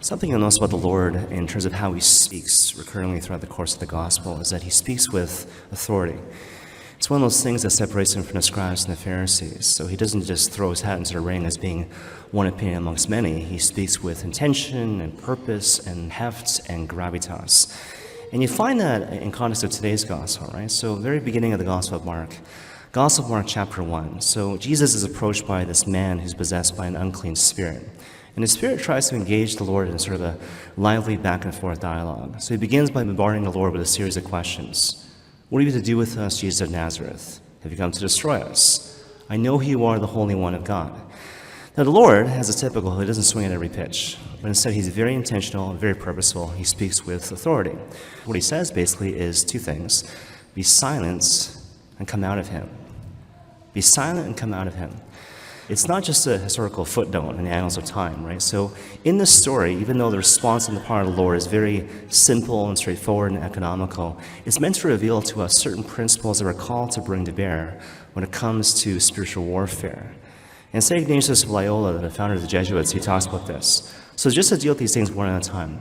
Something you'll notice about the Lord in terms of how he speaks recurrently throughout the course of the gospel is that he speaks with authority. It's one of those things that separates him from the scribes and the Pharisees. So he doesn't just throw his hat into the ring as being one opinion amongst many. He speaks with intention and purpose and heft and gravitas. And you find that in context of today's gospel, right? So very beginning of the Gospel of Mark chapter 1. So Jesus is approached by this man who's possessed by an unclean spirit. And the spirit tries to engage the Lord in sort of a lively back and forth dialogue. So he begins by bombarding the Lord with a series of questions. What are you to do with us, Jesus of Nazareth? Have you come to destroy us? I know who you are, the Holy One of God. Now the Lord has a typical, he doesn't swing at every pitch, but instead he's very intentional, very purposeful. He speaks with authority. What he says basically is two things. Be silent and come out of him. Be silent and come out of him. It's not just a historical footnote in the annals of time, right? So in this story, even though the response on the part of the Lord is very simple and straightforward and economical, it's meant to reveal to us certain principles that we're called to bring to bear when it comes to spiritual warfare. And St. Ignatius of Loyola, the founder of the Jesuits, he talks about this. So just to deal with these things one at a time.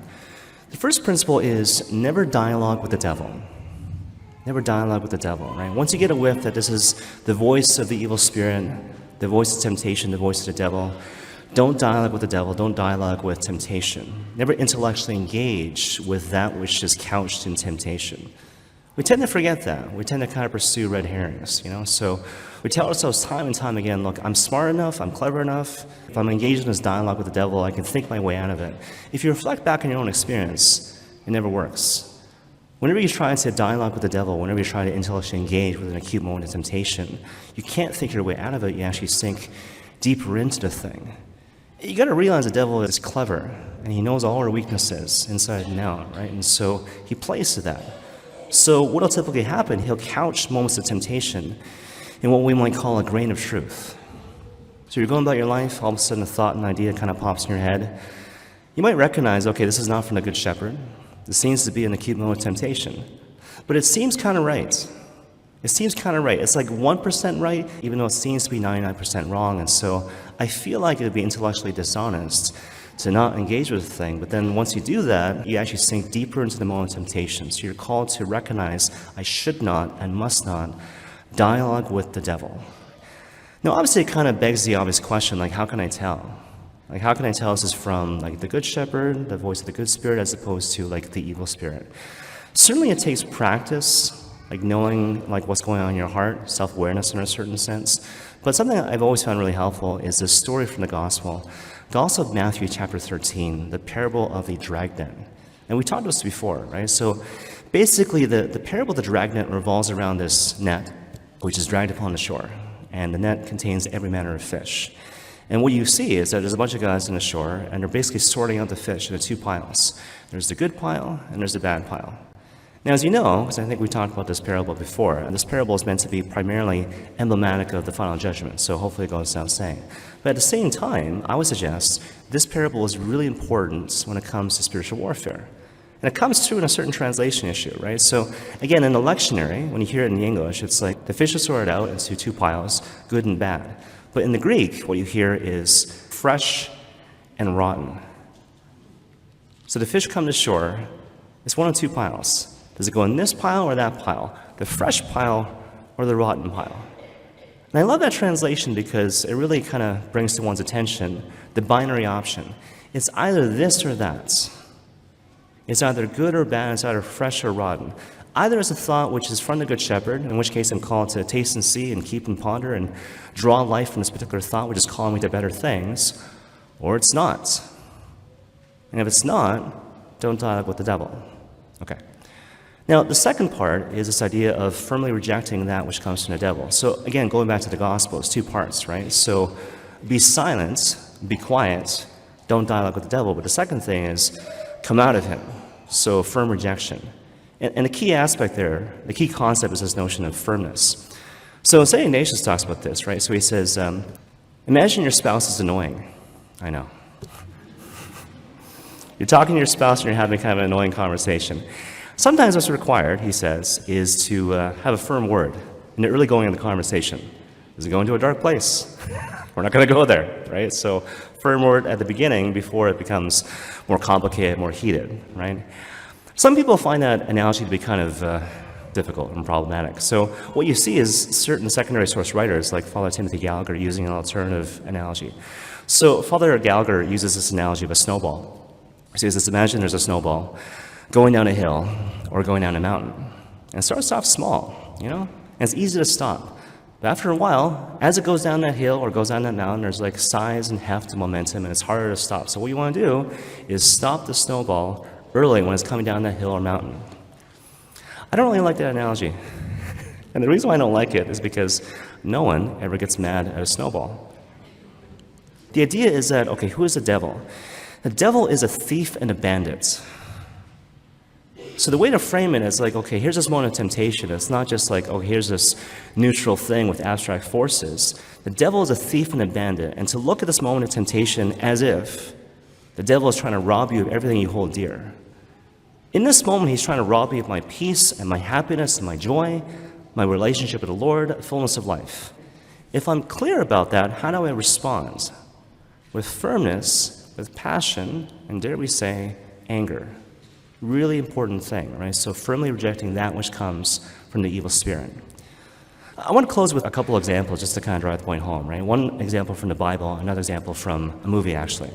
The first principle is never dialogue with the devil. Never dialogue with the devil, right? Once you get a whiff that this is the voice of the evil spirit, the voice of temptation, the voice of the devil, don't dialogue with the devil, don't dialogue with temptation. Never intellectually engage with that which is couched in temptation. We tend to forget that. We tend to kind of pursue red herrings, So we tell ourselves time and time again, look, I'm smart enough, I'm clever enough. If I'm engaged in this dialogue with the devil, I can think my way out of it. If you reflect back on your own experience, it never works. Whenever you try to dialogue with the devil, whenever you try to intellectually engage with an acute moment of temptation, you can't think your way out of it. You actually sink deeper into the thing. You got to realize the devil is clever, and he knows all our weaknesses inside and out, right? And so he plays to that. So what will typically happen, he'll couch moments of temptation in what we might call a grain of truth. So you're going about your life, all of a sudden a thought and idea kind of pops in your head. You might recognize, okay, this is not from the Good Shepherd. This seems to be an acute moment of temptation. But it seems kind of right. It seems kind of right. It's like 1% right, even though it seems to be 99% wrong. And so I feel like it would be intellectually dishonest to not engage with the thing. But then once you do that, you actually sink deeper into the moment of temptation. So you're called to recognize I should not and must not dialogue with the devil. Now, obviously, it kind of begs the obvious question, like, how can I tell? Like, how can I tell this is from, like, the Good Shepherd, the voice of the good spirit, as opposed to, like, the evil spirit? Certainly it takes practice, like knowing, like, what's going on in your heart, self-awareness in a certain sense. But something that I've always found really helpful is this story from the Gospel of Matthew chapter 13, the parable of the dragnet. And we talked about this before, right? So basically the parable of the dragnet revolves around this net, which is dragged upon the shore. And the net contains every manner of fish. And what you see is that there's a bunch of guys on the shore, and they're basically sorting out the fish into two piles. There's the good pile, and there's the bad pile. Now, as you know, because I think we talked about this parable before, and this parable is meant to be primarily emblematic of the final judgment, so hopefully it goes without saying. But at the same time, I would suggest this parable is really important when it comes to spiritual warfare. And it comes through in a certain translation issue, right? So, again, in the lectionary, when you hear it in the English, it's like the fish is sorted out into two piles, good and bad. But in the Greek, what you hear is fresh and rotten. So the fish come to shore, it's one of two piles. Does it go in this pile or that pile? The fresh pile or the rotten pile? And I love that translation because it really kind of brings to one's attention the binary option. It's either this or that. It's either good or bad, it's either fresh or rotten. Either as a thought which is from the Good Shepherd, in which case I'm called to taste and see and keep and ponder and draw life from this particular thought, which is calling me to better things, or it's not. And if it's not, don't dialogue with the devil. Okay. Now, the second part is this idea of firmly rejecting that which comes from the devil. So again, going back to the gospel, it's two parts, right? So be silent, be quiet, don't dialogue with the devil. But the second thing is come out of him. So firm rejection. And the key aspect there, the key concept is this notion of firmness. So St. Ignatius talks about this, right? So he says, imagine your spouse is annoying. I know. You're talking to your spouse and you're having kind of an annoying conversation. Sometimes what's required, he says, is to have a firm word and it really going in the conversation. Does it go into a dark place? We're not going to go there, right? So firm word at the beginning before it becomes more complicated, more heated, right? Some people find that analogy to be kind of difficult and problematic. So what you see is certain secondary source writers like Father Timothy Gallagher using an alternative analogy. So Father Gallagher uses this analogy of a snowball. So he says, imagine there's a snowball going down a hill or going down a mountain. And it starts off small, and it's easy to stop. But after a while, as it goes down that hill or goes down that mountain, there's like size and heft and momentum, and it's harder to stop. So what you want to do is stop the snowball early when it's coming down that hill or mountain. I don't really like that analogy. And the reason why I don't like it is because no one ever gets mad at a snowball. The idea is that, okay, who is the devil? The devil is a thief and a bandit. So the way to frame it is like, okay, here's this moment of temptation. It's not just like, oh, here's this neutral thing with abstract forces. The devil is a thief and a bandit. And to look at this moment of temptation as if the devil is trying to rob you of everything you hold dear. In this moment, he's trying to rob me of my peace and my happiness and my joy, my relationship with the Lord, fullness of life. If I'm clear about that, how do I respond? With firmness, with passion, and dare we say, anger. Really important thing, right? So firmly rejecting that which comes from the evil spirit. I want to close with a couple examples just to kind of drive the point home, right? One example from the Bible, another example from a movie, actually.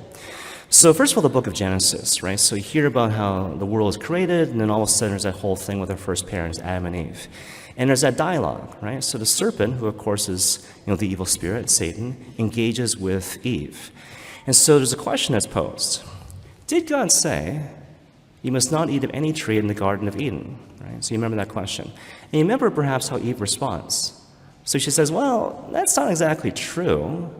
So first of all, the book of Genesis, right? So you hear about how the world is created, and then all of a sudden there's that whole thing with our first parents, Adam and Eve. And there's that dialogue, right? So the serpent, who of course is the evil spirit, Satan, engages with Eve. And so there's a question that's posed. Did God say, you must not eat of any tree in the Garden of Eden, right? So you remember that question. And you remember perhaps how Eve responds. So she says, well, that's not exactly true.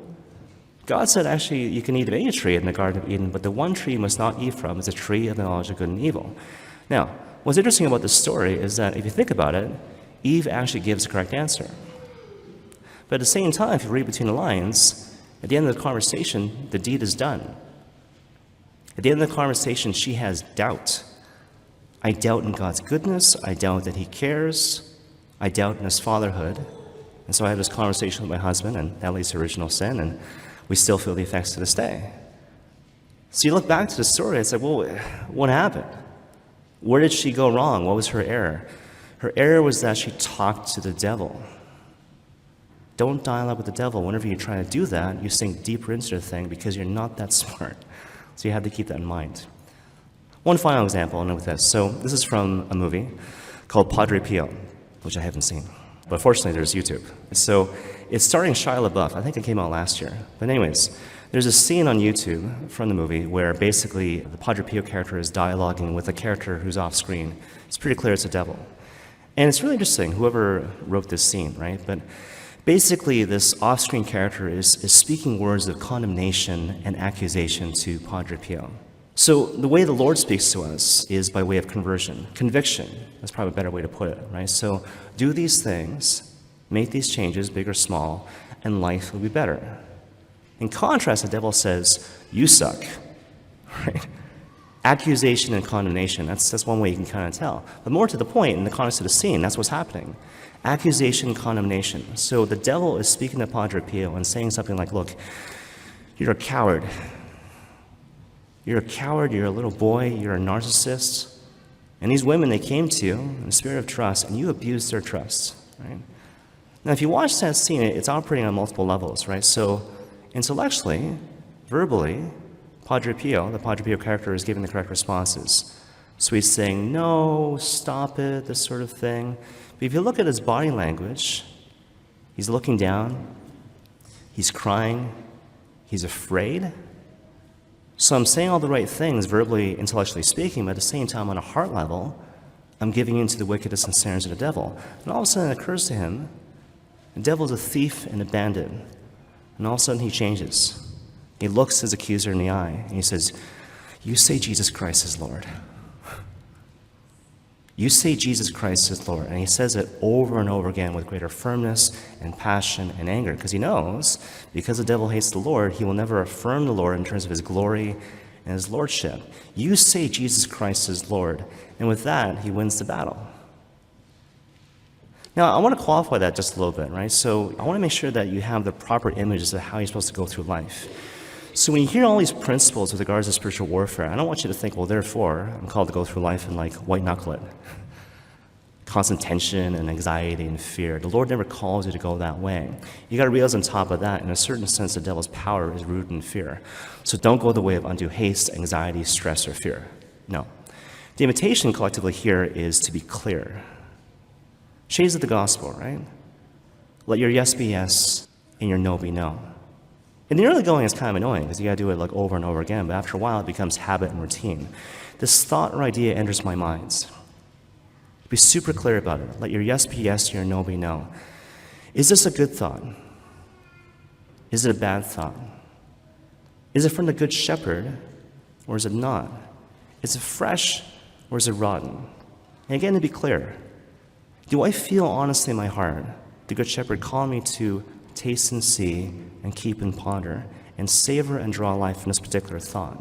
God said, actually, you can eat of any tree in the Garden of Eden, but the one tree you must not eat from is the tree of the knowledge of good and evil. Now, what's interesting about this story is that if you think about it, Eve actually gives the correct answer. But at the same time, if you read between the lines, at the end of the conversation, the deed is done. At the end of the conversation, she has doubt. I doubt in God's goodness. I doubt that he cares. I doubt in his fatherhood. And so I have this conversation with my husband, and that leads to original sin, and we still feel the effects to this day. So you look back to the story, and it's like, well, what happened? Where did she go wrong? What was her error? Her error was that she talked to the devil. Don't dialogue with the devil. Whenever you try to do that, you sink deeper into the thing because you're not that smart. So you have to keep that in mind. One final example, and with this. So this is from a movie called Padre Pio, which I haven't seen. But fortunately, there's YouTube. So it's starring Shia LaBeouf. I think it came out last year. But anyways, there's a scene on YouTube from the movie where basically the Padre Pio character is dialoguing with a character who's off screen. It's pretty clear it's a devil. And it's really interesting, whoever wrote this scene, right? But basically, this off-screen character is speaking words of condemnation and accusation to Padre Pio. So the way the Lord speaks to us is by way of conversion, conviction. That's probably a better way to put it, right? So do these things, make these changes, big or small, and life will be better. In contrast, the devil says, you suck, right? Accusation and condemnation, that's one way you can kind of tell. But more to the point, in the context of the scene, that's what's happening. Accusation, condemnation. So the devil is speaking to Padre Pio and saying something like, look, you're a coward. You're a coward, you're a little boy, you're a narcissist. And these women, they came to you in a spirit of trust, and you abused their trust, right? Now, if you watch that scene, it's operating on multiple levels, right? So intellectually, verbally, Padre Pio, the Padre Pio character, is giving the correct responses. So he's saying, no, stop it, this sort of thing. But if you look at his body language, he's looking down, he's crying, he's afraid. So I'm saying all the right things, verbally, intellectually speaking, but at the same time, on a heart level, I'm giving in to the wickedness and snares of the devil. And all of a sudden it occurs to him, the devil is a thief and a bandit. And all of a sudden he changes. He looks his accuser in the eye, and he says, you say Jesus Christ is Lord. You say Jesus Christ is Lord. And he says it over and over again with greater firmness and passion and anger, because he knows, because the devil hates the Lord, he will never affirm the Lord in terms of his glory and his lordship. You say Jesus Christ is Lord. And with that, he wins the battle. Now, I want to qualify that just a little bit, right? So I want to make sure that you have the proper images of how you're supposed to go through life. So when you hear all these principles with regards to spiritual warfare, I don't want you to think, well, therefore, I'm called to go through life and like white knuckle it. Constant tension and anxiety and fear. The Lord never calls you to go that way. You got to realize on top of that, in a certain sense, the devil's power is rooted in fear. So don't go the way of undue haste, anxiety, stress, or fear. No. The invitation collectively here is to be clear. Shades of the gospel, right? Let your yes be yes and your no be no. In the early going, it's kind of annoying because you got to do it like over and over again, but after a while, it becomes habit and routine. This thought or idea enters my mind. Be super clear about it. Let your yes be yes, your no be no. Is this a good thought? Is it a bad thought? Is it from the Good Shepherd, or is it not? Is it fresh, or is it rotten? And again, to be clear, do I feel honestly in my heart the Good Shepherd calling me to taste and see and keep and ponder and savor and draw life from this particular thought?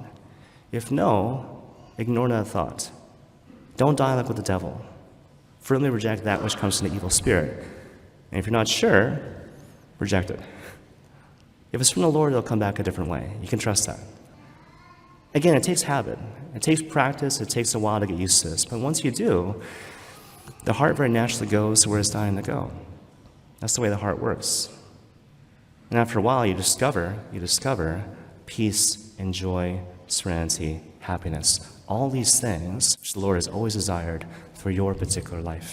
If no, ignore that thought. Don't dialogue with the devil. Firmly reject that which comes from the evil spirit. And if you're not sure, reject it. If it's from the Lord, it'll come back a different way. You can trust that. Again, it takes habit. It takes practice. It takes a while to get used to this. But once you do, the heart very naturally goes to where it's dying to go. That's the way the heart works. And after a while, you discover peace and joy, serenity, happiness. All these things which the Lord has always desired for your particular life.